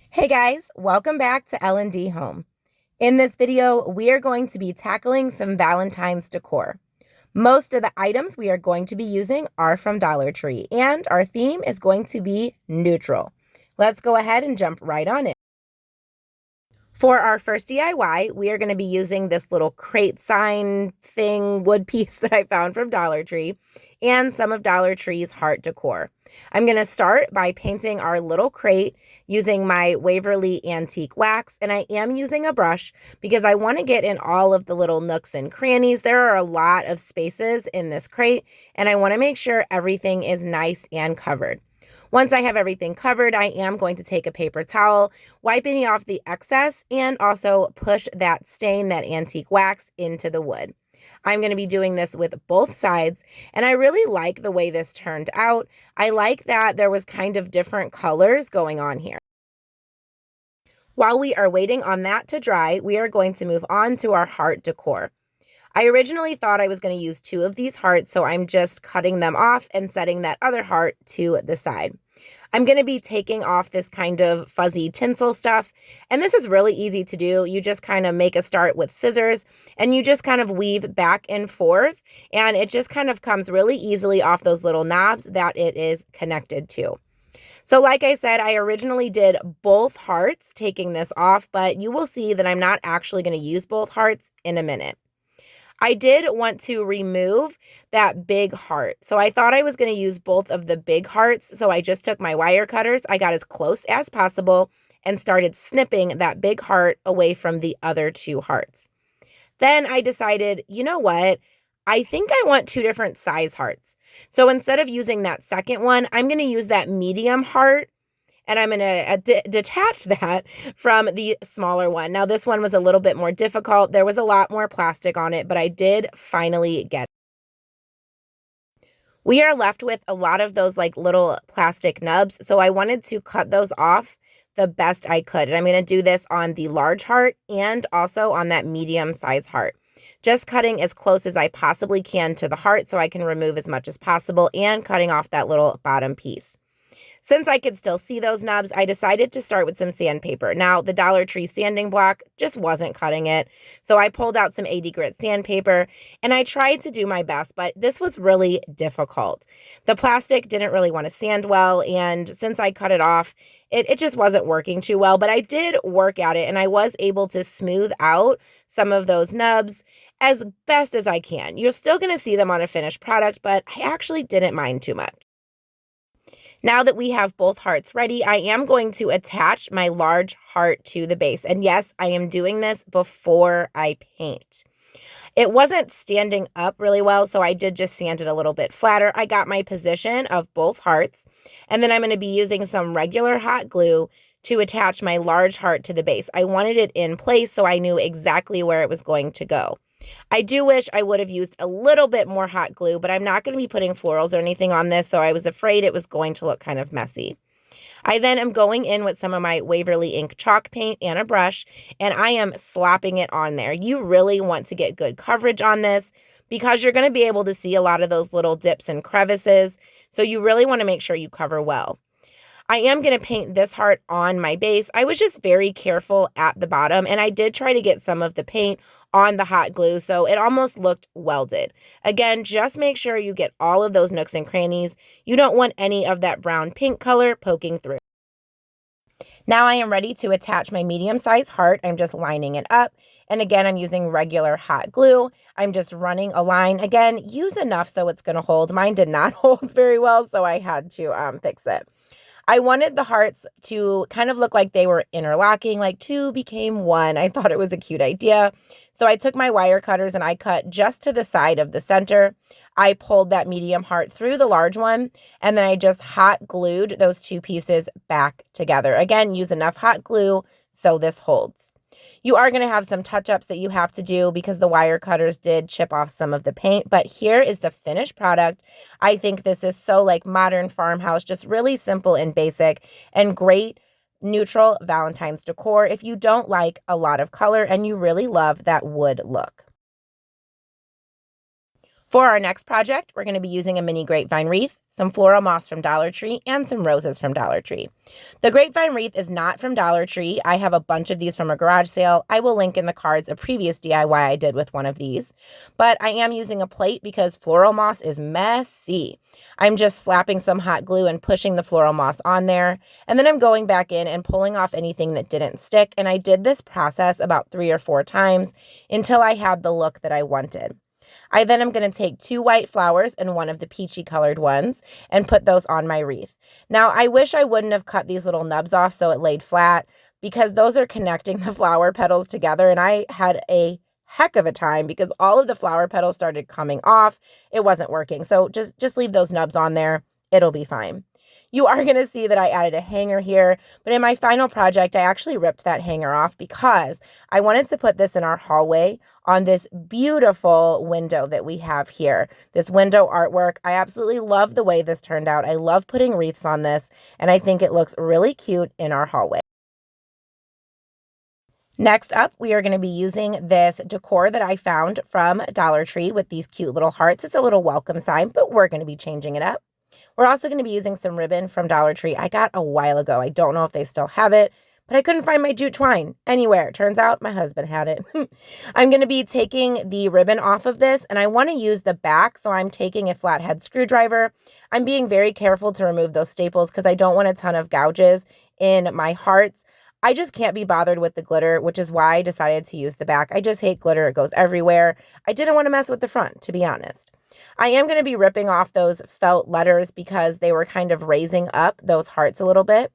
Hey guys, welcome back to L&D Home. In this video, we are going to be tackling some Valentine's decor. Most of the items we are going to be using are from Dollar Tree, and our theme is going to be neutral. Let's go ahead and jump right on in. For our first DIY, we are going to be using this little crate sign thing, wood piece that I found from Dollar Tree, and some of Dollar Tree's heart decor. I'm going to start by painting our little crate using my Waverly Antique Wax, and I am using a brush because I want to get in all of the little nooks and crannies. There are a lot of spaces in this crate, and I want to make sure everything is nice and covered. Once I have everything covered, I am going to take a paper towel, wiping off the excess, and also push that stain, that antique wax, into the wood. I'm going to be doing this with both sides, and I really like the way this turned out. I like that there was kind of different colors going on here. While we are waiting on that to dry, we are going to move on to our heart decor. I originally thought I was going to use 2 of these hearts, so I'm just cutting them off and setting that other heart to the side. I'm going to be taking off this kind of fuzzy tinsel stuff, and this is really easy to do. You just kind of make a start with scissors, and you just kind of weave back and forth, and it just kind of comes really easily off those little knobs that it is connected to. So like I said, I originally did both hearts taking this off, but you will see that I'm not actually going to use both hearts in a minute. I did want to remove that big heart. So I thought I was going to use both of the big hearts. So I just took my wire cutters. I got as close as possible and started snipping that big heart away from the other 2 hearts. Then I decided, you know what? I think I want 2 different size hearts. So instead of using that second one, I'm going to use that medium heart, and I'm going to detach that from the smaller one. Now, this one was a little bit more difficult. There was a lot more plastic on it, but I did finally get it. We are left with a lot of those like little plastic nubs, so I wanted to cut those off the best I could. And I'm going to do this on the large heart and also on that medium size heart. Just cutting as close as I possibly can to the heart so I can remove as much as possible, and cutting off that little bottom piece. Since I could still see those nubs, I decided to start with some sandpaper. Now, the Dollar Tree sanding block just wasn't cutting it, so I pulled out some 80 grit sandpaper, and I tried to do my best, but this was really difficult. The plastic didn't really want to sand well, and since I cut it off, it just wasn't working too well, but I did work at it, and I was able to smooth out some of those nubs as best as I can. You're still going to see them on a finished product, but I actually didn't mind too much. Now that we have both hearts ready, I am going to attach my large heart to the base. And yes, I am doing this before I paint. It wasn't standing up really well, so I did just sand it a little bit flatter. I got my position of both hearts, and then I'm going to be using some regular hot glue to attach my large heart to the base. I wanted it in place so I knew exactly where it was going to go. I do wish I would have used a little bit more hot glue, but I'm not going to be putting florals or anything on this, so I was afraid it was going to look kind of messy. I then am going in with some of my Waverly ink chalk paint and a brush, and I am slopping it on there. You really want to get good coverage on this because you're going to be able to see a lot of those little dips and crevices, so you really want to make sure you cover well. I am going to paint this heart on my base. I was just very careful at the bottom, and I did try to get some of the paint on the hot glue, so it almost looked welded. Again, just make sure you get all of those nooks and crannies. You don't want any of that brown pink color poking through. Now I am ready to attach my medium-sized heart. I'm just lining it up. And again, I'm using regular hot glue. I'm just running a line. Again, use enough so it's going to hold. Mine did not hold very well, so I had to fix it. I wanted the hearts to kind of look like they were interlocking, like 2 became 1. I thought it was a cute idea. So I took my wire cutters and I cut just to the side of the center. I pulled that medium heart through the large one, and then I just hot glued those 2 pieces back together. Again, use enough hot glue so this holds. You are going to have some touch-ups that you have to do because the wire cutters did chip off some of the paint, but here is the finished product. I think this is so like modern farmhouse, just really simple and basic, and great neutral Valentine's decor if you don't like a lot of color and you really love that wood look. For our next project, we're going to be using a mini grapevine wreath, some floral moss from Dollar Tree, and some roses from Dollar Tree. The grapevine wreath is not from Dollar Tree. I have a bunch of these from a garage sale. I will link in the cards a previous DIY I did with one of these. But I am using a plate because floral moss is messy. I'm just slapping some hot glue and pushing the floral moss on there. And then I'm going back in and pulling off anything that didn't stick. And I did this process about 3 or 4 times until I had the look that I wanted. I then am going to take 2 white flowers and one of the peachy colored ones and put those on my wreath. Now, I wish I wouldn't have cut these little nubs off so it laid flat because those are connecting the flower petals together, and I had a heck of a time because all of the flower petals started coming off. It wasn't working. So just leave those nubs on there. It'll be fine. You are going to see that I added a hanger here, but in my final project, I actually ripped that hanger off because I wanted to put this in our hallway on this beautiful window that we have here. This window artwork. I absolutely love the way this turned out. I love putting wreaths on this, and I think it looks really cute in our hallway. Next up, we are going to be using this decor that I found from Dollar Tree with these cute little hearts. It's a little welcome sign, but we're going to be changing it up. We're also going to be using some ribbon from Dollar Tree. I got a while ago. I don't know if they still have it, but I couldn't find my jute twine anywhere. Turns out my husband had it. I'm going to be taking the ribbon off of this, and I want to use the back, so I'm taking a flathead screwdriver. I'm being very careful to remove those staples because I don't want a ton of gouges in my hearts. I just can't be bothered with the glitter, which is why I decided to use the back. I just hate glitter. It goes everywhere. I didn't want to mess with the front, to be honest. I am going to be ripping off those felt letters because they were kind of raising up those hearts a little bit.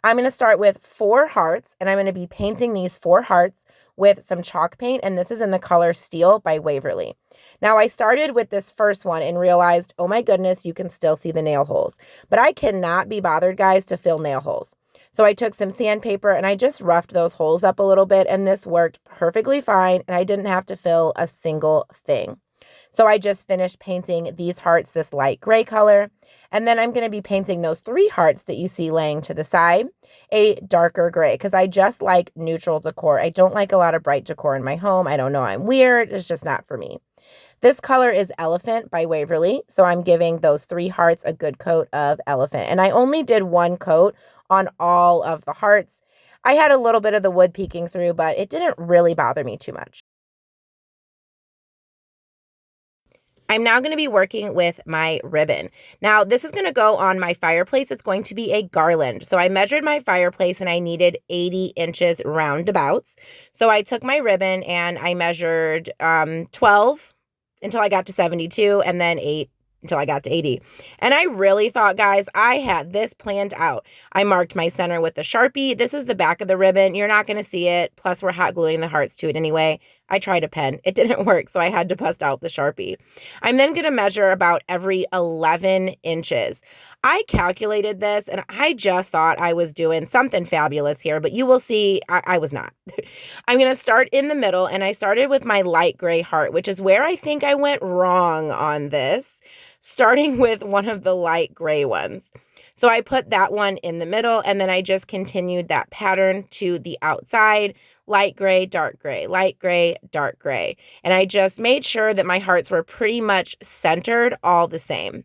I'm going to start with 4 hearts, and I'm going to be painting these 4 hearts with some chalk paint, and this is in the color Steel by Waverly. Now, I started with this first one and realized, oh my goodness, you can still see the nail holes. But I cannot be bothered, guys, to fill nail holes. So I took some sandpaper and I just roughed those holes up a little bit, and this worked perfectly fine, and I didn't have to fill a single thing. So I just finished painting these hearts this light gray color, and then I'm going to be painting those 3 hearts that you see laying to the side a darker gray because I just like neutral decor. I don't like a lot of bright decor in my home. I don't know, I'm weird. It's just not for me. This color is Elephant by Waverly, so I'm giving those 3 hearts a good coat of elephant. And I only did 1 coat on all of the hearts. I had a little bit of the wood peeking through, but it didn't really bother me too much. I'm now going to be working with my ribbon. Now, this is going to go on my fireplace. It's going to be a garland. So I measured my fireplace and I needed 80 inches roundabouts. So I took my ribbon and I measured 12 until I got to 72 and then 8 until I got to 80. And I really thought, guys, I had this planned out. I marked my center with a Sharpie. This is the back of the ribbon. You're not going to see it. Plus, we're hot gluing the hearts to it anyway. I tried a pen. It didn't work, so I had to bust out the Sharpie. I'm then going to measure about every 11 inches. I calculated this, and I just thought I was doing something fabulous here, but you will see I was not. I'm going to start in the middle, and I started with my light gray heart, which is where I think I went wrong on this, starting with one of the light gray ones. So I put that one in the middle, and then I just continued that pattern to the outside, light gray, dark gray, light gray, dark gray. And I just made sure that my hearts were pretty much centered all the same.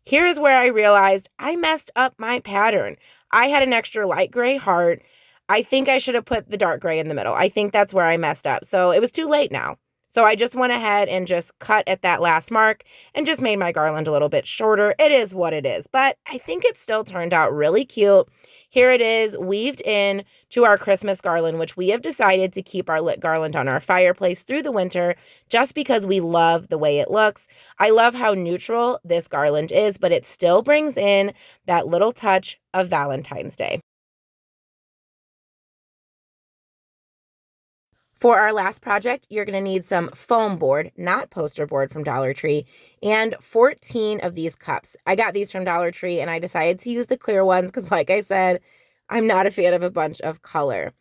Here's where I realized I messed up my pattern. I had an extra light gray heart. I think I should have put the dark gray in the middle. I think that's where I messed up. So it was too late now. So I just went ahead and just cut at that last mark and just made my garland a little bit shorter. It is what it is, but I think it still turned out really cute. Here it is weaved in to our Christmas garland, which we have decided to keep our lit garland on our fireplace through the winter just because we love the way it looks. I love how neutral this garland is, but it still brings in that little touch of Valentine's Day. For our last project, you're going to need some foam board, not poster board from Dollar Tree, and 14 of these cups. I got these from Dollar Tree, and I decided to use the clear ones because, like I said, I'm not a fan of a bunch of color.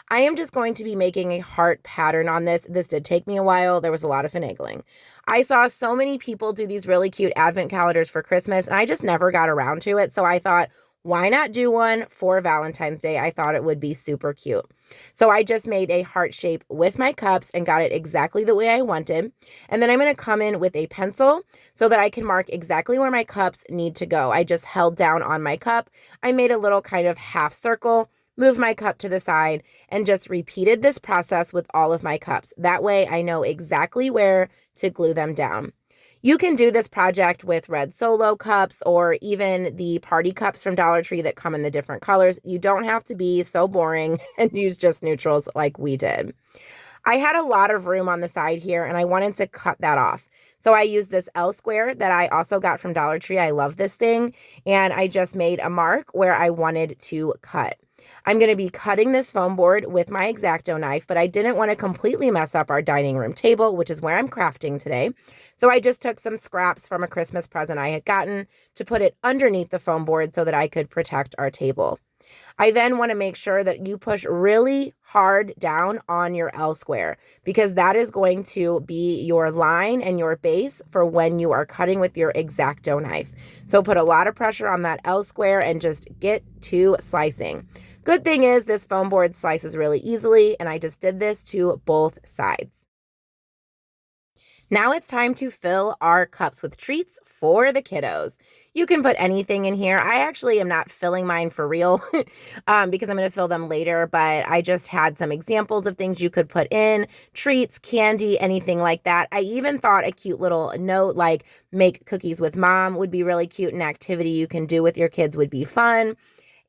I am just going to be making a heart pattern on this. This did take me a while. There was a lot of finagling. I saw so many people do these really cute advent calendars for Christmas, and I just never got around to it, so I thought, why not do one for Valentine's Day? I thought it would be super cute. So I just made a heart shape with my cups and got it exactly the way I wanted. And then I'm going to come in with a pencil so that I can mark exactly where my cups need to go. I just held down on my cup. I made a little kind of half circle, moved my cup to the side, and just repeated this process with all of my cups. That way I know exactly where to glue them down. You can do this project with red Solo cups or even the party cups from Dollar Tree that come in the different colors. You don't have to be so boring and use just neutrals like we did. I had a lot of room on the side here and I wanted to cut that off. So I used this L square that I also got from Dollar Tree. I love this thing. And I just made a mark where I wanted to cut. I'm going to be cutting this foam board with my X-Acto knife, but I didn't want to completely mess up our dining room table, which is where I'm crafting today. So I just took some scraps from a Christmas present I had gotten to put it underneath the foam board so that I could protect our table. I then want to make sure that you push really hard down on your L square because that is going to be your line and your base for when you are cutting with your X-Acto knife. So put a lot of pressure on that L square and just get to slicing. Good thing is this foam board slices really easily, and I just did this to both sides. Now it's time to fill our cups with treats for the kiddos. You can put anything in here. I actually am not filling mine for real because I'm going to fill them later, but I just had some examples of things you could put in, treats, candy, anything like that. I even thought a cute little note like make cookies with mom would be really cute. An activity you can do with your kids would be fun.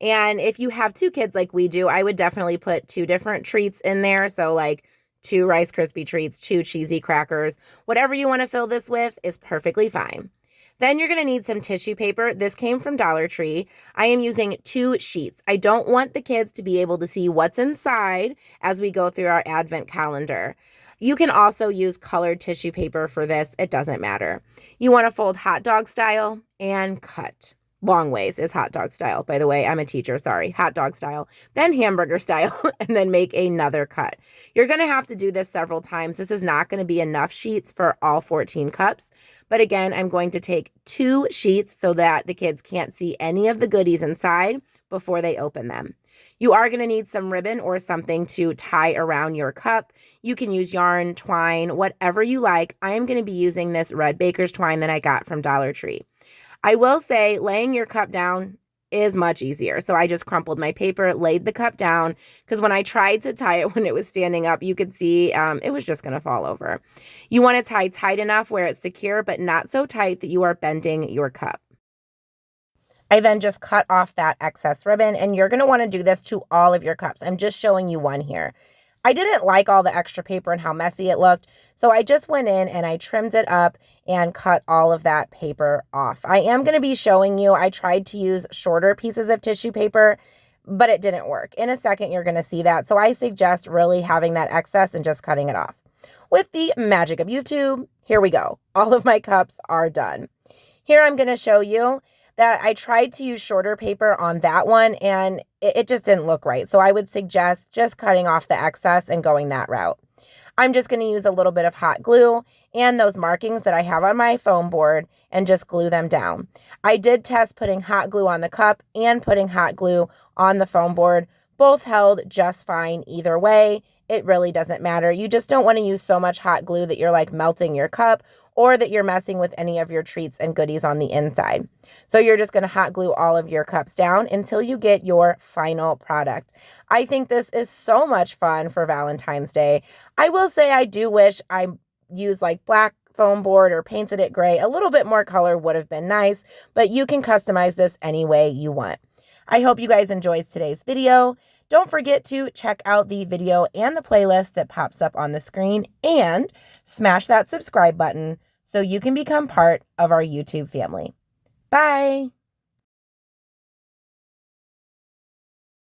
And if you have two kids like we do, I would definitely put two different treats in there. So like 2 Rice Krispie treats, 2 cheesy crackers, whatever you want to fill this with is perfectly fine. Then you're going to need some tissue paper. This came from Dollar Tree. I am using 2 sheets. I don't want the kids to be able to see what's inside as we go through our advent calendar. You can also use colored tissue paper for this. It doesn't matter. You want to fold hot dog style and cut. Long ways is hot dog style. By the way, I'm a teacher, sorry. Hot dog style, then hamburger style, and then make another cut. You're going to have to do this several times. This is not going to be enough sheets for all 14 cups. But again, I'm going to take 2 sheets so that the kids can't see any of the goodies inside before they open them. You are going to need some ribbon or something to tie around your cup. You can use yarn, twine, whatever you like. I am going to be using this red baker's twine that I got from Dollar Tree. I will say laying your cup down is much easier. So I just crumpled my paper, laid the cup down, because when I tried to tie it when it was standing up, you could see it was just going to fall over. You want to tie tight enough where it's secure, but not so tight that you are bending your cup. I then just cut off that excess ribbon, and you're going to want to do this to all of your cups. I'm just showing you one here. I didn't like all the extra paper and how messy it looked, so I just went in and I trimmed it up and cut all of that paper off. I am going to be showing you, I tried to use shorter pieces of tissue paper, but it didn't work. In a second, you're going to see that, so I suggest really having that excess and just cutting it off. With the magic of YouTube, here we go. All of my cups are done. Here I'm going to show you that I tried to use shorter paper on that one and it just didn't look right. So I would suggest just cutting off the excess and going that route. I'm just going to use a little bit of hot glue and those markings that I have on my foam board and just glue them down. I did test putting hot glue on the cup and putting hot glue on the foam board. Both held just fine either way. It really doesn't matter. You just don't want to use so much hot glue that you're like melting your cup or that you're messing with any of your treats and goodies on the inside. So you're just going to hot glue all of your cups down until you get your final product. I think this is so much fun for Valentine's Day. I will say I do wish I used like black foam board or painted it gray. A little bit more color would have been nice, but you can customize this any way you want. I hope you guys enjoyed today's video. Don't forget to check out the video and the playlist that pops up on the screen and smash that subscribe button so you can become part of our YouTube family. Bye.